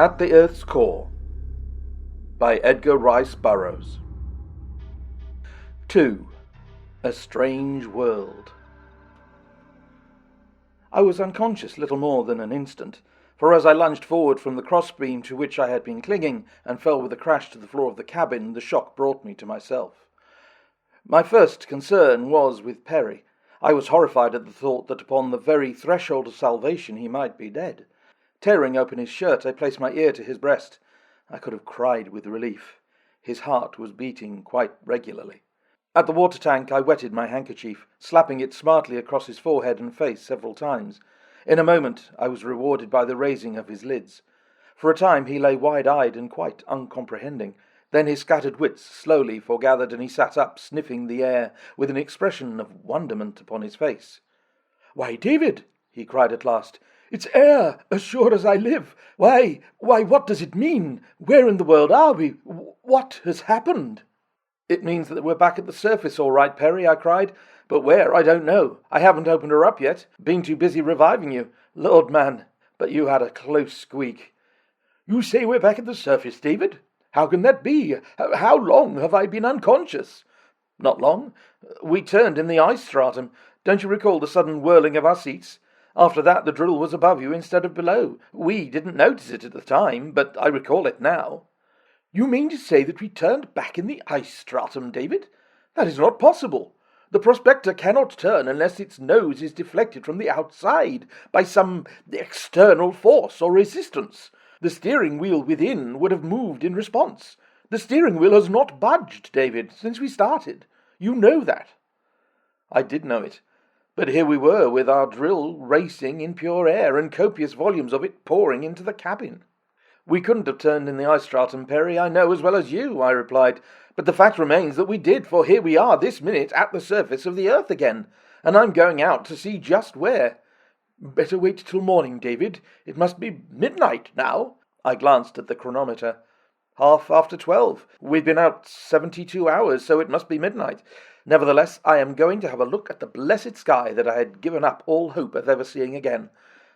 At the Earth's Core by Edgar Rice Burroughs. 2. A Strange World. I was unconscious little more than an instant, for as I lunged forward from the crossbeam to which I had been clinging and fell with a crash to the floor of the cabin, the shock brought me to myself. My first concern was with Perry. I was horrified at the thought that upon the very threshold of salvation he might be dead. Tearing open his shirt, I placed my ear to his breast. I could have cried with relief. His heart was beating quite regularly. At the water tank, I wetted my handkerchief, slapping it smartly across his forehead and face several times. In a moment, I was rewarded by the raising of his lids. For a time, he lay wide-eyed and quite uncomprehending. Then his scattered wits slowly foregathered, and he sat up, sniffing the air, with an expression of wonderment upon his face. "Why, David," he cried at last, "it's air, as sure as I live. Why, what does it mean? Where in the world are we? What has happened?" "It means that we're back at the surface, all right, Perry," I cried. "But where, I don't know. I haven't opened her up yet. Been too busy reviving you. Lord, man, but you had a close squeak." "You say we're back at the surface, David? How can that be? How long have I been unconscious?" "Not long. We turned in the ice stratum. Don't you recall the sudden whirling of our seats? After that, the drill was above you instead of below. We didn't notice it at the time, but I recall it now." "You mean to say that we turned back in the ice stratum, David? That is not possible. The prospector cannot turn unless its nose is deflected from the outside by some external force or resistance. The steering wheel within would have moved in response. The steering wheel has not budged, David, since we started. You know that." I did know it. But here we were, with our drill racing in pure air, and copious volumes of it pouring into the cabin. "We couldn't have turned in the ice stratum, Perry, I know as well as you," I replied. "But the fact remains that we did, for here we are this minute at the surface of the earth again, and I'm going out to see just where." "Better wait till morning, David. It must be midnight now." I glanced at the chronometer. 12:30. We've been out 72 hours, so it must be midnight. Nevertheless, I am going to have a look at the blessed sky that I had given up all hope of ever seeing again."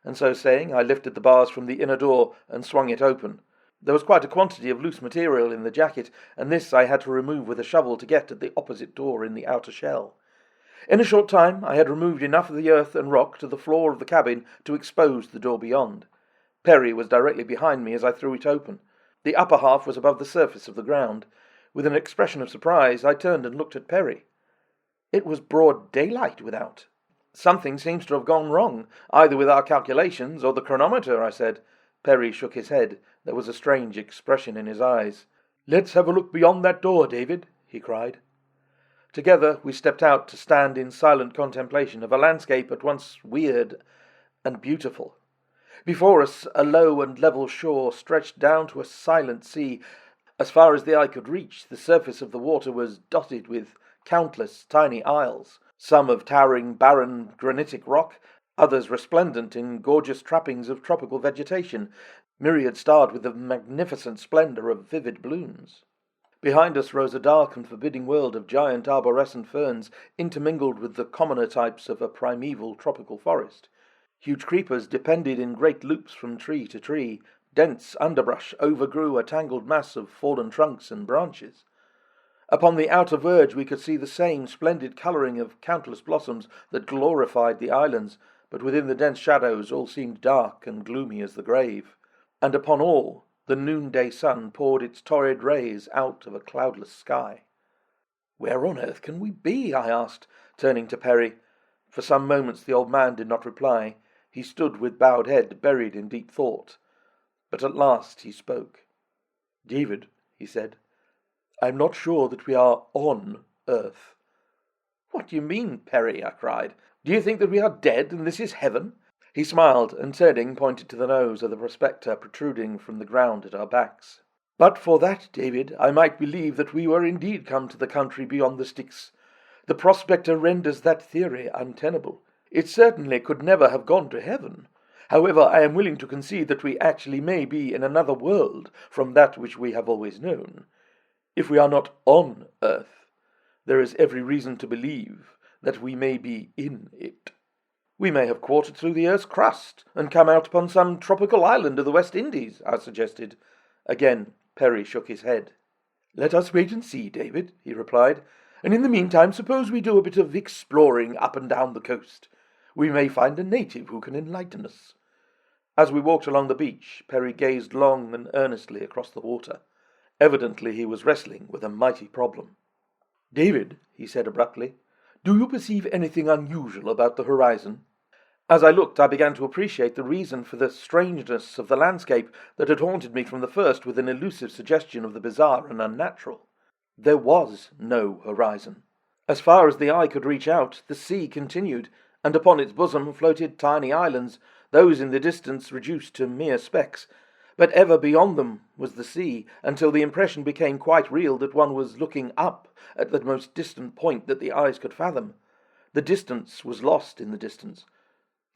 And so saying, I lifted the bars from the inner door and swung it open. There was quite a quantity of loose material in the jacket, and this I had to remove with a shovel to get at the opposite door in the outer shell. In a short time I had removed enough of the earth and rock to the floor of the cabin to expose the door beyond. Perry was directly behind me as I threw it open. The upper half was above the surface of the ground. With an expression of surprise, I turned and looked at Perry. It was broad daylight without. "Something seems to have gone wrong, either with our calculations or the chronometer," I said. Perry shook his head. There was a strange expression in his eyes. "Let's have a look beyond that door, David," he cried. Together we stepped out to stand in silent contemplation of a landscape at once weird and beautiful. Before us, a low and level shore stretched down to a silent sea. As far as the eye could reach, the surface of the water was dotted with countless tiny isles, some of towering, barren, granitic rock, others resplendent in gorgeous trappings of tropical vegetation, myriad starred with the magnificent splendor of vivid blooms. Behind us rose a dark and forbidding world of giant arborescent ferns, intermingled with the commoner types of a primeval tropical forest. Huge creepers depended in great loops from tree to tree. Dense underbrush overgrew a tangled mass of fallen trunks and branches. Upon the outer verge we could see the same splendid colouring of countless blossoms that glorified the islands, but within the dense shadows all seemed dark and gloomy as the grave. And upon all the noonday sun poured its torrid rays out of a cloudless sky. "Where on earth can we be?" I asked, turning to Perry. For some moments the old man did not reply. He stood with bowed head, buried in deep thought. But at last he spoke. "David," he said, "I'm not sure that we are on Earth." "What do you mean, Perry?" I cried. "Do you think that we are dead and this is heaven?" He smiled, and turning, pointed to the nose of the prospector protruding from the ground at our backs. "But for that, David, I might believe that we were indeed come to the country beyond the Styx. The prospector renders that theory untenable. It certainly could never have gone to heaven. However, I am willing to concede that we actually may be in another world from that which we have always known. If we are not on Earth, there is every reason to believe that we may be in it." "We may have quartered through the earth's crust, and come out upon some tropical island of the West Indies," I suggested. Again Perry shook his head. "Let us wait and see, David," he replied, "and in the meantime suppose we do a bit of exploring up and down the coast. We may find a native who can enlighten us." As we walked along the beach, Perry gazed long and earnestly across the water. Evidently he was wrestling with a mighty problem. "David," he said abruptly, "do you perceive anything unusual about the horizon?" As I looked, I began to appreciate the reason for the strangeness of the landscape that had haunted me from the first with an elusive suggestion of the bizarre and unnatural. There was no horizon. As far as the eye could reach out, the sea continued, and upon its bosom floated tiny islands, those in the distance reduced to mere specks. But ever beyond them was the sea, until the impression became quite real that one was looking up at the most distant point that the eyes could fathom. The distance was lost in the distance.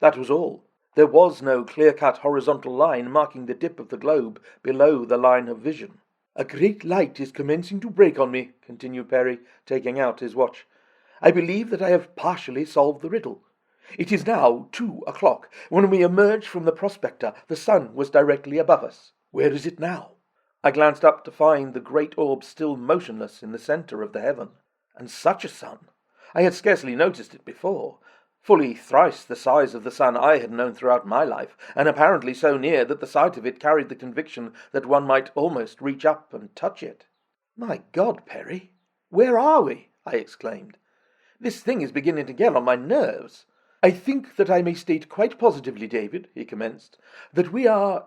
That was all. There was no clear-cut horizontal line marking the dip of the globe below the line of vision. "A great light is commencing to break on me," continued Perry, taking out his watch. "I believe that I have partially solved the riddle. It is now 2 o'clock. When we emerged from the prospector, the sun was directly above us. Where is it now?" I glanced up to find the great orb still motionless in the centre of the heaven. And such a sun! I had scarcely noticed it before. Fully thrice the size of the sun I had known throughout my life, and apparently so near that the sight of it carried the conviction that one might almost reach up and touch it. "My God, Perry, where are we?" I exclaimed. "This thing is beginning to get on my nerves." "I think that I may state quite positively, David," he commenced, "that we are—"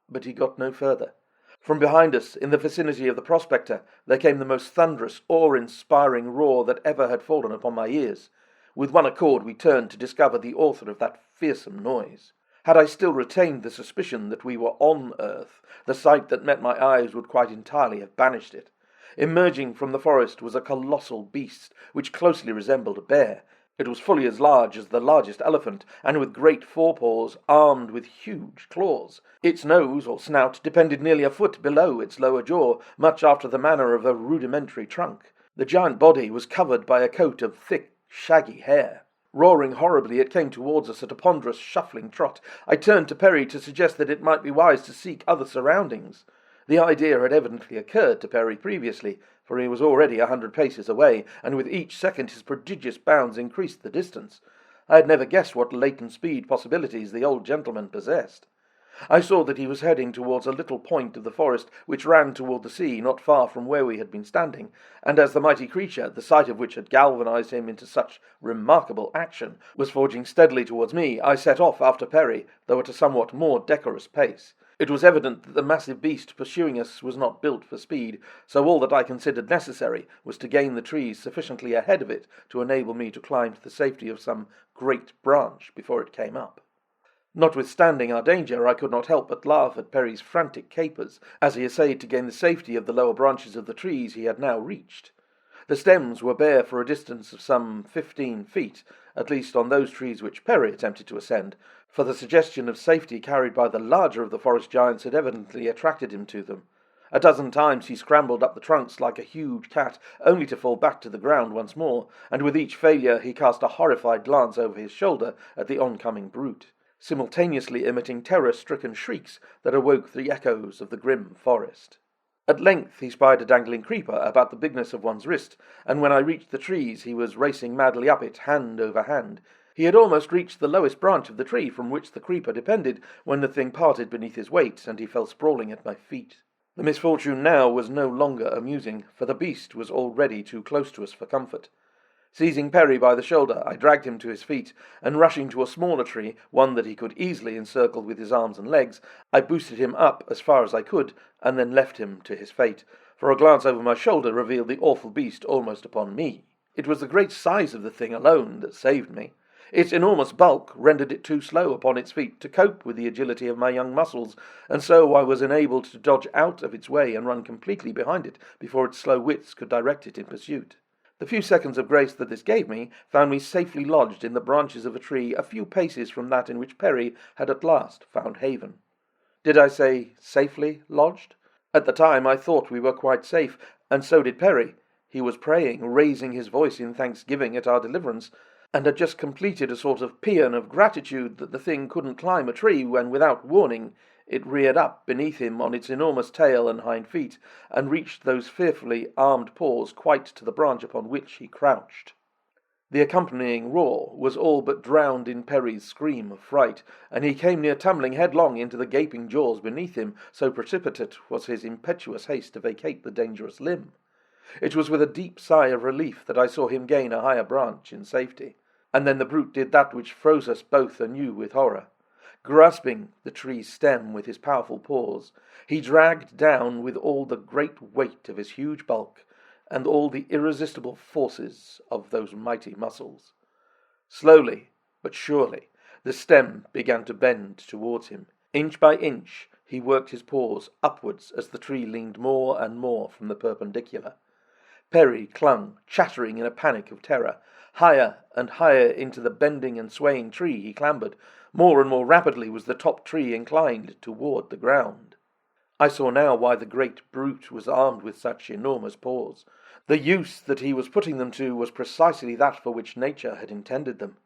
But he got no further. From behind us, in the vicinity of the prospector, there came the most thunderous, awe-inspiring roar that ever had fallen upon my ears. With one accord we turned to discover the author of that fearsome noise. Had I still retained the suspicion that we were on earth, the sight that met my eyes would quite entirely have banished it. Emerging from the forest was a colossal beast, which closely resembled a bear. It was fully as large as the largest elephant, and with great forepaws armed with huge claws. Its nose or snout depended nearly a foot below its lower jaw, much after the manner of a rudimentary trunk. The giant body was covered by a coat of thick, shaggy hair. Roaring horribly, it came towards us at a ponderous, shuffling trot. I turned to Perry to suggest that it might be wise to seek other surroundings. The idea had evidently occurred to Perry previously, for he was already 100 paces away, and with each second his prodigious bounds increased the distance. I had never guessed what latent speed possibilities the old gentleman possessed. I saw that he was heading towards a little point of the forest which ran toward the sea not far from where we had been standing, and as the mighty creature, the sight of which had galvanized him into such remarkable action, was forging steadily towards me, I set off after Perry, though at a somewhat more decorous pace. It was evident that the massive beast pursuing us was not built for speed, so all that I considered necessary was to gain the trees sufficiently ahead of it to enable me to climb to the safety of some great branch before it came up. Notwithstanding our danger, I could not help but laugh at Perry's frantic capers as he essayed to gain the safety of the lower branches of the trees he had now reached. The stems were bare for a distance of some 15 feet, at least on those trees which Perry attempted to ascend, for the suggestion of safety carried by the larger of the forest giants had evidently attracted him to them. A dozen times he scrambled up the trunks like a huge cat, only to fall back to the ground once more, and with each failure he cast a horrified glance over his shoulder at the oncoming brute, simultaneously emitting terror-stricken shrieks that awoke the echoes of the grim forest. At length he spied a dangling creeper about the bigness of one's wrist, and when I reached the trees he was racing madly up it, hand over hand. He had almost reached the lowest branch of the tree from which the creeper depended, when the thing parted beneath his weight, and he fell sprawling at my feet. The misfortune now was no longer amusing, for the beast was already too close to us for comfort. Seizing Perry by the shoulder, I dragged him to his feet, and rushing to a smaller tree, one that he could easily encircle with his arms and legs, I boosted him up as far as I could, and then left him to his fate, for a glance over my shoulder revealed the awful beast almost upon me. It was the great size of the thing alone that saved me. Its enormous bulk rendered it too slow upon its feet to cope with the agility of my young muscles, and so I was enabled to dodge out of its way and run completely behind it before its slow wits could direct it in pursuit. The few seconds of grace that this gave me found me safely lodged in the branches of a tree a few paces from that in which Perry had at last found haven. Did I say safely lodged? At the time I thought we were quite safe, and so did Perry. He was praying, raising his voice in thanksgiving at our deliverance, and had just completed a sort of paean of gratitude that the thing couldn't climb a tree when, without warning, it reared up beneath him on its enormous tail and hind feet, and reached those fearfully armed paws quite to the branch upon which he crouched. The accompanying roar was all but drowned in Perry's scream of fright, and he came near tumbling headlong into the gaping jaws beneath him, so precipitate was his impetuous haste to vacate the dangerous limb. It was with a deep sigh of relief that I saw him gain a higher branch in safety, and then the brute did that which froze us both anew with horror. Grasping the tree's stem with his powerful paws, he dragged down with all the great weight of his huge bulk, and all the irresistible forces of those mighty muscles. Slowly, but surely, the stem began to bend towards him. Inch by inch, he worked his paws upwards as the tree leaned more and more from the perpendicular. Perry clung, chattering in a panic of terror. Higher and higher into the bending and swaying tree he clambered. More and more rapidly was the top tree inclined toward the ground. I saw now why the great brute was armed with such enormous paws. The use that he was putting them to was precisely that for which nature had intended them.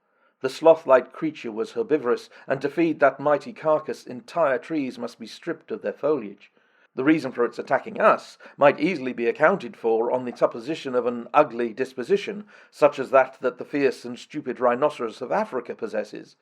The sloth-like creature was herbivorous, and to feed that mighty carcass entire trees must be stripped of their foliage. The reason for its attacking us might easily be accounted for on the supposition of an ugly disposition, such as that the fierce and stupid rhinoceros of Africa possesses.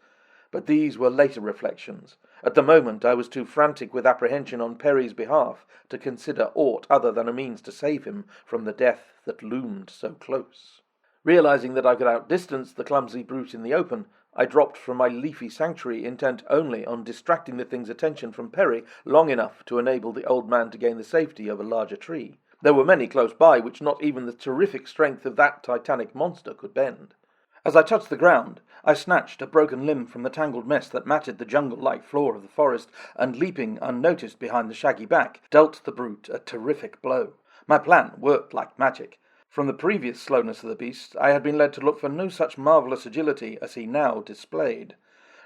But these were later reflections. At the moment I was too frantic with apprehension on Perry's behalf to consider aught other than a means to save him from the death that loomed so close. Realizing that I could outdistance the clumsy brute in the open, I dropped from my leafy sanctuary, intent only on distracting the thing's attention from Perry long enough to enable the old man to gain the safety of a larger tree. There were many close by which not even the terrific strength of that titanic monster could bend. As I touched the ground, I snatched a broken limb from the tangled mess that matted the jungle-like floor of the forest, and leaping unnoticed behind the shaggy back, dealt the brute a terrific blow. My plan worked like magic. From the previous slowness of the beast, I had been led to look for no such marvellous agility as he now displayed.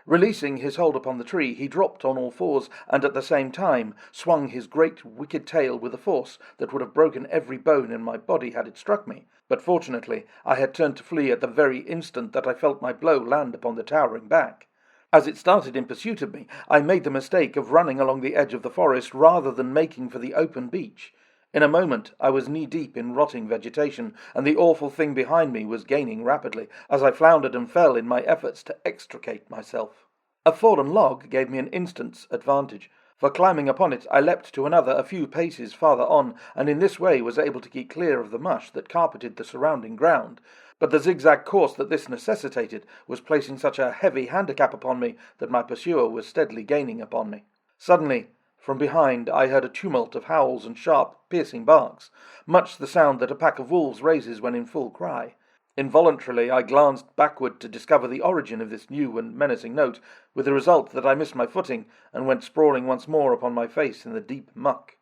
Releasing his hold upon the tree, he dropped on all fours, and at the same time swung his great wicked tail with a force that would have broken every bone in my body had it struck me. But fortunately I had turned to flee at the very instant that I felt my blow land upon the towering back. As it started in pursuit of me, I made the mistake of running along the edge of the forest rather than making for the open beach. In a moment I was knee-deep in rotting vegetation, and the awful thing behind me was gaining rapidly, as I floundered and fell in my efforts to extricate myself. A fallen log gave me an instant's advantage, for climbing upon it I leapt to another a few paces farther on, and in this way was able to keep clear of the mush that carpeted the surrounding ground. But the zigzag course that this necessitated was placing such a heavy handicap upon me that my pursuer was steadily gaining upon me. Suddenly, from behind, I heard a tumult of howls and sharp, piercing barks, much the sound that a pack of wolves raises when in full cry. Involuntarily I glanced backward to discover the origin of this new and menacing note, with the result that I missed my footing and went sprawling once more upon my face in the deep muck.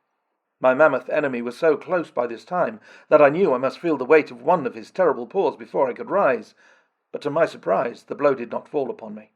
My mammoth enemy was so close by this time that I knew I must feel the weight of one of his terrible paws before I could rise, but to my surprise the blow did not fall upon me.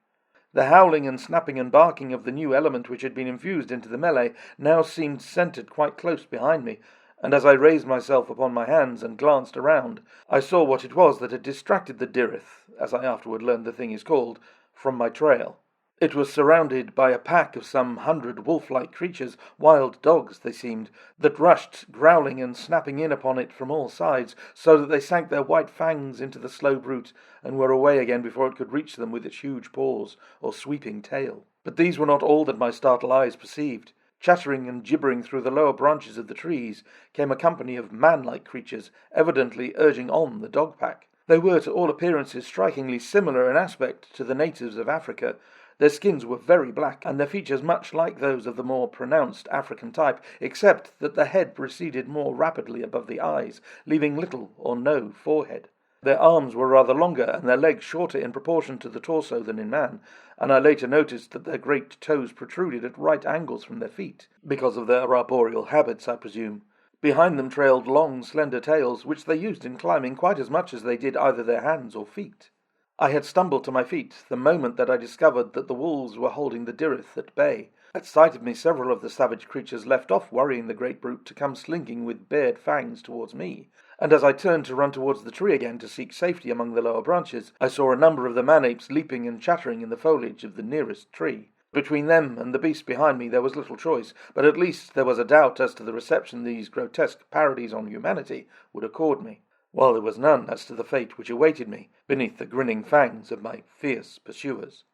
The howling and snapping and barking of the new element which had been infused into the melee now seemed centred quite close behind me, and as I raised myself upon my hands and glanced around, I saw what it was that had distracted the Dirith, as I afterward learned the thing is called, from my trail. It was surrounded by a pack of some 100 wolf-like creatures, wild dogs they seemed, that rushed growling and snapping in upon it from all sides, so that they sank their white fangs into the slow brute and were away again before it could reach them with its huge paws or sweeping tail. But these were not all that my startled eyes perceived. Chattering and gibbering through the lower branches of the trees came a company of man-like creatures, evidently urging on the dog-pack. They were to all appearances strikingly similar in aspect to the natives of Africa. Their skins were very black, and their features much like those of the more pronounced African type, except that the head receded more rapidly above the eyes, leaving little or no forehead. Their arms were rather longer, and their legs shorter in proportion to the torso than in man, and I later noticed that their great toes protruded at right angles from their feet, because of their arboreal habits, I presume. Behind them trailed long, slender tails, which they used in climbing quite as much as they did either their hands or feet. I had stumbled to my feet the moment that I discovered that the wolves were holding the Dirith at bay. At sight of me, several of the savage creatures left off worrying the great brute to come slinking with bared fangs towards me, and as I turned to run towards the tree again to seek safety among the lower branches, I saw a number of the man-apes leaping and chattering in the foliage of the nearest tree. Between them and the beast behind me there was little choice, but at least there was a doubt as to the reception these grotesque parodies on humanity would accord me, while there was none as to the fate which awaited me beneath the grinning fangs of my fierce pursuers.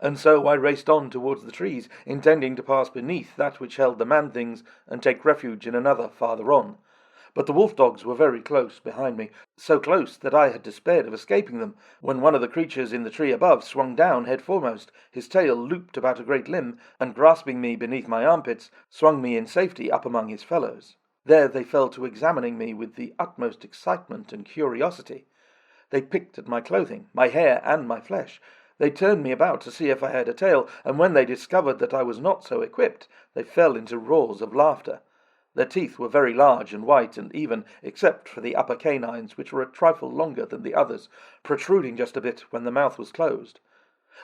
And so I raced on towards the trees, intending to pass beneath that which held the man-things and take refuge in another farther on. But the wolf-dogs were very close behind me, so close that I had despaired of escaping them, when one of the creatures in the tree above swung down head foremost, his tail looped about a great limb, and grasping me beneath my armpits, swung me in safety up among his fellows. There they fell to examining me with the utmost excitement and curiosity. They picked at my clothing, my hair, and my flesh. They turned me about to see if I had a tail, and when they discovered that I was not so equipped, they fell into roars of laughter. Their teeth were very large and white and even, except for the upper canines, which were a trifle longer than the others, protruding just a bit when the mouth was closed.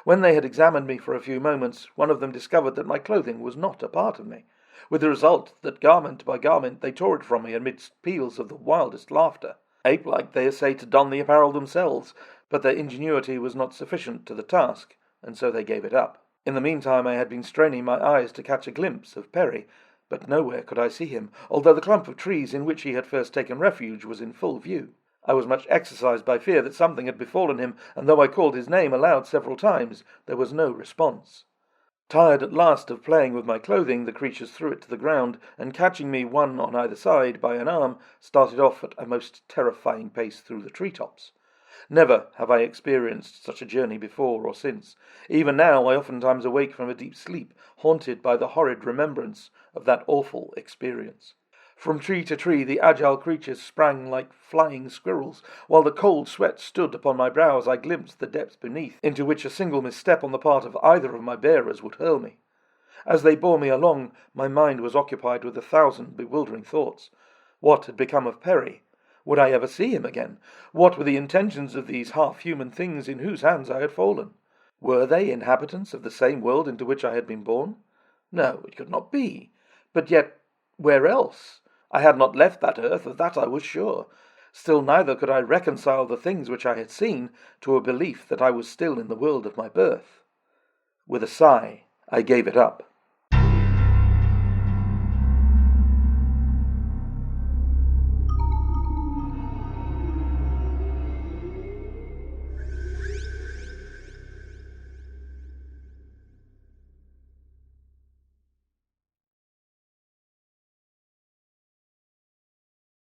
When they had examined me for a few moments, one of them discovered that my clothing was not a part of me, with the result that garment by garment they tore it from me amidst peals of the wildest laughter. Ape-like, they essayed to don the apparel themselves, but their ingenuity was not sufficient to the task, and so they gave it up. In the meantime I had been straining my eyes to catch a glimpse of Perry, but nowhere could I see him, although the clump of trees in which he had first taken refuge was in full view. I was much exercised by fear that something had befallen him, and though I called his name aloud several times, there was no response. Tired at last of playing with my clothing, the creatures threw it to the ground, and catching me one on either side by an arm, started off at a most terrifying pace through the tree-tops. Never have I experienced such a journey before or since. Even now I oftentimes awake from a deep sleep, haunted by the horrid remembrance of that awful experience. From tree to tree the agile creatures sprang like flying squirrels, while the cold sweat stood upon my brow as I glimpsed the depths beneath, into which a single misstep on the part of either of my bearers would hurl me. As they bore me along, my mind was occupied with 1,000 bewildering thoughts. What had become of Perry? Would I ever see him again? What were the intentions of these half-human things in whose hands I had fallen? Were they inhabitants of the same world into which I had been born? No, it could not be. But yet, where else? I had not left that earth, of that I was sure. Still neither could I reconcile the things which I had seen to a belief that I was still in the world of my birth. With a sigh, I gave it up.